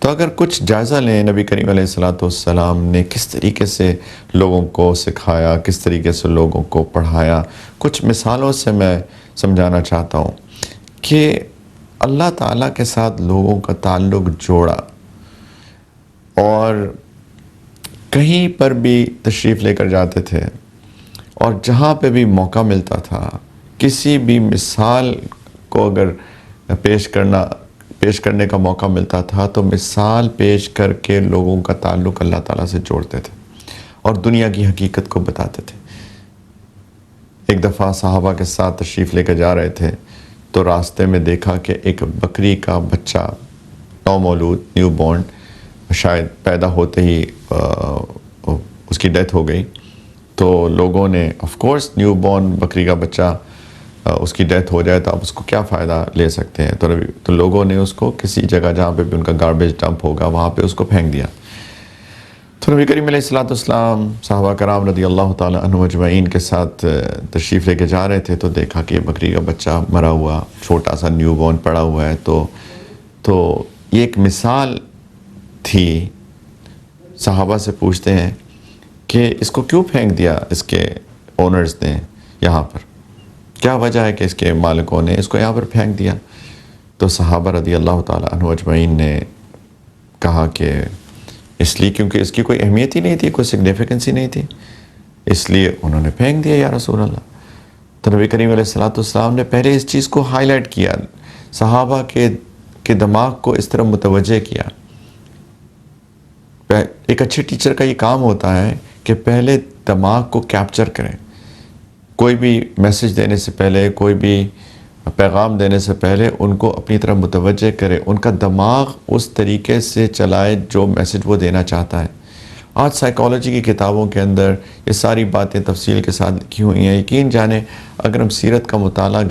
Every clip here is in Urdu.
تو اگر کچھ جائزہ لیں نبی کریم علیہ الصلوۃ والسلام نے کس طریقے سے لوگوں کو سکھایا، کس طریقے سے لوگوں کو پڑھایا، کچھ مثالوں سے میں سمجھانا چاہتا ہوں کہ اللہ تعالیٰ کے ساتھ لوگوں کا تعلق جوڑا، اور کہیں پر بھی تشریف لے کر جاتے تھے، اور جہاں پہ بھی موقع ملتا تھا کسی بھی مثال کو اگر پیش کرنے کا موقع ملتا تھا تو مثال پیش کر کے لوگوں کا تعلق اللہ تعالیٰ سے جوڑتے تھے اور دنیا کی حقیقت کو بتاتے تھے۔ ایک دفعہ صحابہ کے ساتھ تشریف لے کے جا رہے تھے تو راستے میں دیکھا کہ ایک بکری کا بچہ نومولود نیو بورن، شاید پیدا ہوتے ہی اس کی ڈیتھ ہو گئی، تو لوگوں نے آف کورس نیو بورن بکری کا بچہ اس کی ڈیتھ ہو جائے تو آپ اس کو کیا فائدہ لے سکتے ہیں، تو لوگوں نے اس کو کسی جگہ جہاں پہ بھی ان کا گاربیج ڈمپ ہوگا وہاں پہ اس کو پھینک دیا۔ تو نبی کریم علیہ الصلوۃ والسلام صحابہ کرام رضی اللہ تعالیٰ عنہ اجمعین کے ساتھ تشریف لے کے جا رہے تھے تو دیکھا کہ بکری کا بچہ مرا ہوا چھوٹا سا نیو بورن پڑا ہوا ہے، تو یہ ایک مثال تھی۔ صحابہ سے پوچھتے ہیں کہ اس کو کیوں پھینک دیا اس کے اونرز نے، یہاں پر کیا وجہ ہے کہ اس کے مالکوں نے اس کو یہاں پر پھینک دیا؟ تو صحابہ رضی اللہ تعالیٰ عنہ اجمعین نے کہا کہ اس لیے کیونکہ اس کی کوئی اہمیت ہی نہیں تھی، کوئی سگنیفیکنس ہی نہیں تھی، اس لیے انہوں نے پھینک دیا یا رسول اللہ۔ تو نبی کریم علیہ الصلوۃ والسلام نے پہلے اس چیز کو ہائی لائٹ کیا، صحابہ کے دماغ کو اس طرح متوجہ کیا۔ ایک اچھے ٹیچر کا یہ کام ہوتا ہے کہ پہلے دماغ کو کیپچر کریں، کوئی بھی میسج دینے سے پہلے، کوئی بھی پیغام دینے سے پہلے ان کو اپنی طرف متوجہ کرے، ان کا دماغ اس طریقے سے چلائے جو میسج وہ دینا چاہتا ہے۔ آج سائیکالوجی کی کتابوں کے اندر یہ ساری باتیں تفصیل کے ساتھ لکھی ہوئی ہیں۔ یقین جانیں اگر ہم سیرت کا مطالعہ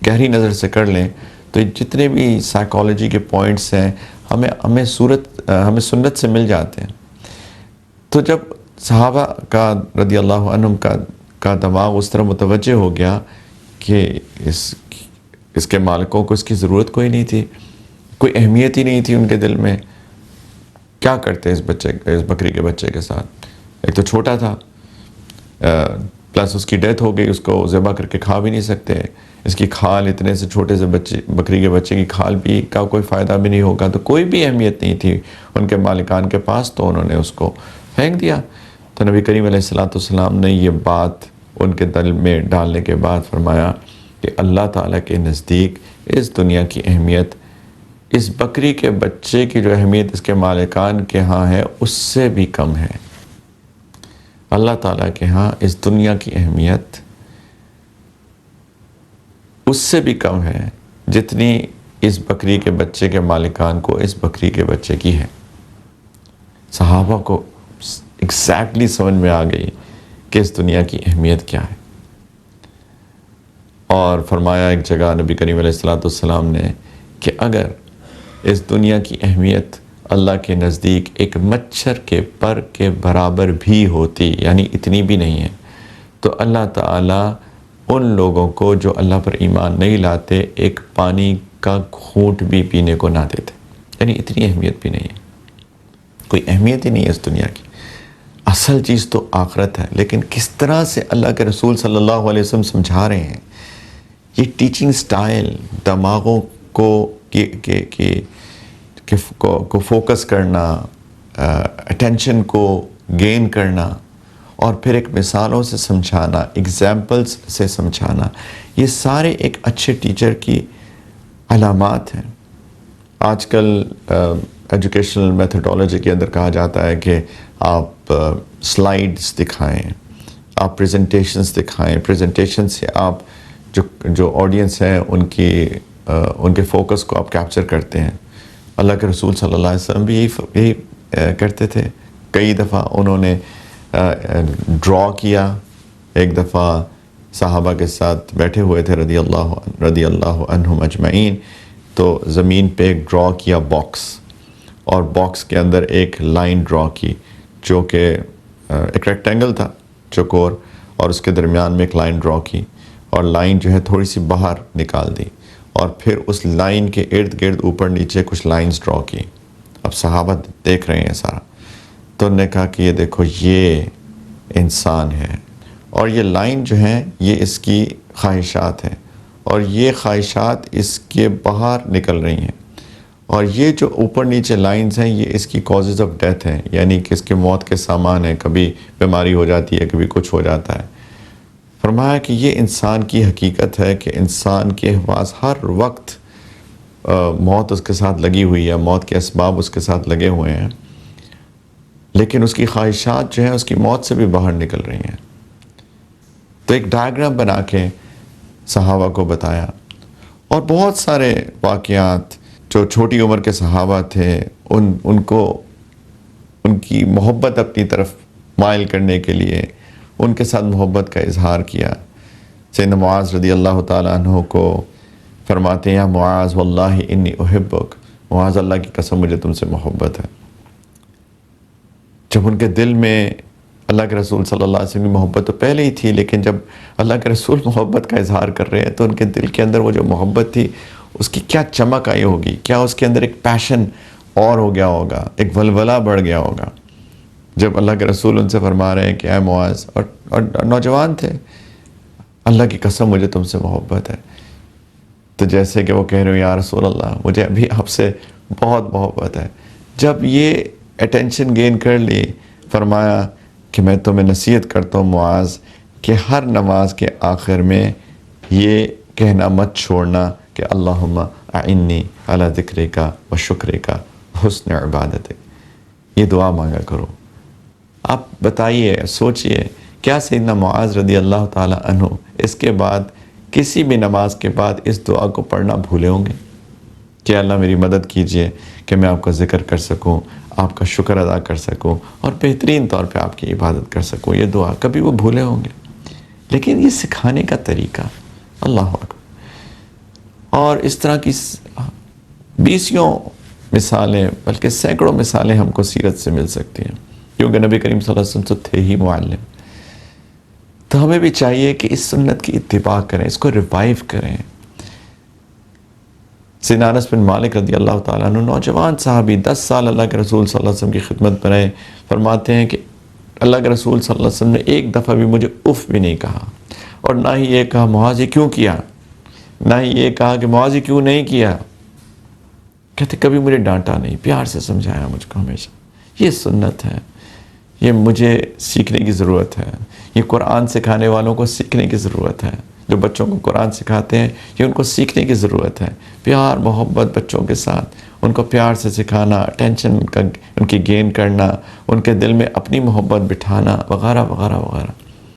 گہری نظر سے کر لیں تو جتنے بھی سائیکالوجی کے پوائنٹس ہیں ہمیں سنت سے مل جاتے ہیں۔ تو جب صحابہ کا رضی اللہ عنہم کا دماغ اس طرح متوجہ ہو گیا کہ اس کے مالکوں کو اس کی ضرورت کوئی نہیں تھی، کوئی اہمیت ہی نہیں تھی ان کے دل میں، کیا کرتے اس بکری کے بچے کے ساتھ؟ ایک تو چھوٹا تھا، پلس اس کی ڈیتھ ہو گئی، اس کو ذبح کر کے کھا بھی نہیں سکتے، اس کی کھال اتنے سے چھوٹے سے بکری کے بچے کی کھال بھی کا کوئی فائدہ بھی نہیں ہوگا، تو کوئی بھی اہمیت نہیں تھی ان کے مالکان کے پاس، تو انہوں نے اس کو پھینک دیا۔ تو نبی کریم علیہ الصلوۃ والسلام نے یہ بات ان کے دل میں ڈالنے کے بعد فرمایا کہ اللہ تعالیٰ کے نزدیک اس دنیا کی اہمیت، اس بکری کے بچے کی جو اہمیت اس کے مالکان کے ہاں ہے اس سے بھی کم ہے۔ اللہ تعالیٰ کے ہاں اس دنیا کی اہمیت اس سے بھی کم ہے جتنی اس بکری کے بچے کے مالکان کو اس بکری کے بچے کی ہے۔ صحابہ کو ایگزیکٹلی سمجھ میں آ گئی کہ اس دنیا کی اہمیت کیا ہے، اور فرمایا ایک جگہ نبی کریم علیہ الصلوۃ والسلام نے کہ اگر اس دنیا کی اہمیت اللہ کے نزدیک ایک مچھر کے پر کے برابر بھی ہوتی، یعنی اتنی بھی نہیں ہے، تو اللہ تعالیٰ ان لوگوں کو جو اللہ پر ایمان نہیں لاتے ایک پانی کا گھونٹ بھی پینے کو نہ دیتے، یعنی اتنی اہمیت بھی نہیں ہے، کوئی اہمیت ہی نہیں ہے اس دنیا کی۔ اصل چیز تو آخرت ہے، لیکن کس طرح سے اللہ کے رسول صلی اللہ علیہ وسلم سمجھا رہے ہیں، یہ ٹیچنگ سٹائل دماغوں کو فوکس کرنا، اٹینشن کو گین کرنا، اور پھر ایک مثالوں سے سمجھانا، ایگزامپلس سے سمجھانا، یہ سارے ایک اچھے ٹیچر کی علامات ہیں۔ آج کل ایجوکیشنل میتھڈولوجی کے اندر کہا جاتا ہے کہ آپ سلائیڈز دکھائیں، آپ پریزنٹیشنز دکھائیں، پریزنٹیشن سے آپ جو آڈینس ہیں ان کے فوکس کو آپ کیپچر کرتے ہیں۔ اللہ کے رسول صلی اللہ علیہ وسلم بھی یہی کرتے تھے۔ کئی دفعہ انہوں نے ڈرا کیا، ایک دفعہ صحابہ کے ساتھ بیٹھے ہوئے تھے رضی اللہ عنہم اجمعین، تو زمین پہ ایک ڈرا کیا باکس، اور باکس کے اندر ایک لائن ڈرا کی جو کہ ایک ریکٹینگل تھا چوکور، اور اس کے درمیان میں ایک لائن ڈرا کی، اور لائن جو ہے تھوڑی سی باہر نکال دی، اور پھر اس لائن کے ارد گرد اوپر نیچے کچھ لائنز ڈرا کی، اب صحابہ دیکھ رہے ہیں سارا، تو انہوں نے کہا کہ یہ دیکھو یہ انسان ہے، اور یہ لائن جو ہیں یہ اس کی خواہشات ہیں، اور یہ خواہشات اس کے باہر نکل رہی ہیں، اور یہ جو اوپر نیچے لائنز ہیں یہ اس کی کازز آف ڈیتھ ہیں، یعنی کہ اس کے موت کے سامان ہیں، کبھی بیماری ہو جاتی ہے، کبھی کچھ ہو جاتا ہے۔ فرمایا کہ یہ انسان کی حقیقت ہے کہ انسان کے پاس ہر وقت موت اس کے ساتھ لگی ہوئی ہے، موت کے اسباب اس کے ساتھ لگے ہوئے ہیں، لیکن اس کی خواہشات جو ہیں اس کی موت سے بھی باہر نکل رہی ہیں۔ تو ایک ڈائیگرام بنا کے صحابہ کو بتایا، اور بہت سارے واقعات جو چھوٹی عمر کے صحابہ تھے ان کو ان کی محبت اپنی طرف مائل کرنے کے لیے ان کے ساتھ محبت کا اظہار کیا۔ سیدنا معاذ رضی اللہ تعالیٰ عنہ کو فرماتے ہیں یا معاذ واللہ انی احبک، معاذ اللہ کی قسم مجھے تم سے محبت ہے۔ جب ان کے دل میں اللہ کے رسول صلی اللہ علیہ وسلم کی محبت تو پہلے ہی تھی، لیکن جب اللہ کے رسول محبت کا اظہار کر رہے ہیں تو ان کے دل کے اندر وہ جو محبت تھی اس کی کیا چمک آئی ہوگی، کیا اس کے اندر ایک پیشن اور ہو گیا ہوگا، ایک ولولہ بڑھ گیا ہوگا جب اللہ کے رسول ان سے فرما رہے ہیں کہ اے معاذ، اور نوجوان تھے، اللہ کی قسم مجھے تم سے محبت ہے۔ تو جیسے کہ وہ کہہ رہے ہیں یا رسول اللہ مجھے ابھی آپ سے بہت محبت ہے۔ جب یہ اٹینشن گین کر لی، فرمایا کہ میں تمہیں نصیحت کرتا ہوں معاذ کہ ہر نماز کے آخر میں یہ کہنا مت چھوڑنا کہ اللہم اعنی علی ذکرک و شکرک و حسن عبادتک، یہ دعا مانگا کرو۔ آپ بتائیے، سوچئے، کیا سیدنا معاذ رضی اللہ تعالیٰ عنہ اس کے بعد کسی بھی نماز کے بعد اس دعا کو پڑھنا بھولے ہوں گے کہ اللہ میری مدد کیجئے کہ میں آپ کا ذکر کر سکوں، آپ کا شکر ادا کر سکوں، اور بہترین طور پہ آپ کی عبادت کر سکوں؟ یہ دعا کبھی وہ بھولے ہوں گے؟ لیکن یہ سکھانے کا طریقہ، اللہ اکبر۔ اور اس طرح کی بیسیوں مثالیں، بلکہ سینکڑوں مثالیں ہم کو سیرت سے مل سکتی ہیں، کیونکہ نبی کریم صلی اللہ علیہ وسلم تو تھے ہی معلم۔ تو ہمیں بھی چاہیے کہ اس سنت کی اتباع کریں، اس کو ریوائیو کریں۔ سیدنا انس بن مالک رضی اللہ تعالیٰ عنہ نوجوان صحابی، 10 سال اللہ کے رسول صلی اللہ علیہ وسلم کی خدمت میں رہے، فرماتے ہیں کہ اللہ کے رسول صلی اللہ علیہ وسلم نے ایک دفعہ بھی مجھے اف بھی نہیں کہا، اور نہ ہی یہ کہا معاذ یہ کیوں کیا، نہ ہی یہ کہا کہ معاذ یہ کیوں نہیں کیا۔ کہتے کبھی مجھے ڈانٹا نہیں، پیار سے سمجھایا مجھ کو ہمیشہ۔ یہ سنت ہے، یہ مجھے سیکھنے کی ضرورت ہے، یہ قرآن سکھانے والوں کو سیکھنے کی ضرورت ہے، جو بچوں کو قرآن سکھاتے ہیں یہ ان کو سیکھنے کی ضرورت ہے۔ پیار محبت بچوں کے ساتھ، ان کو پیار سے سکھانا، ٹینشن ان کی گین کرنا، ان کے دل میں اپنی محبت بٹھانا، وغیرہ وغیرہ وغیرہ۔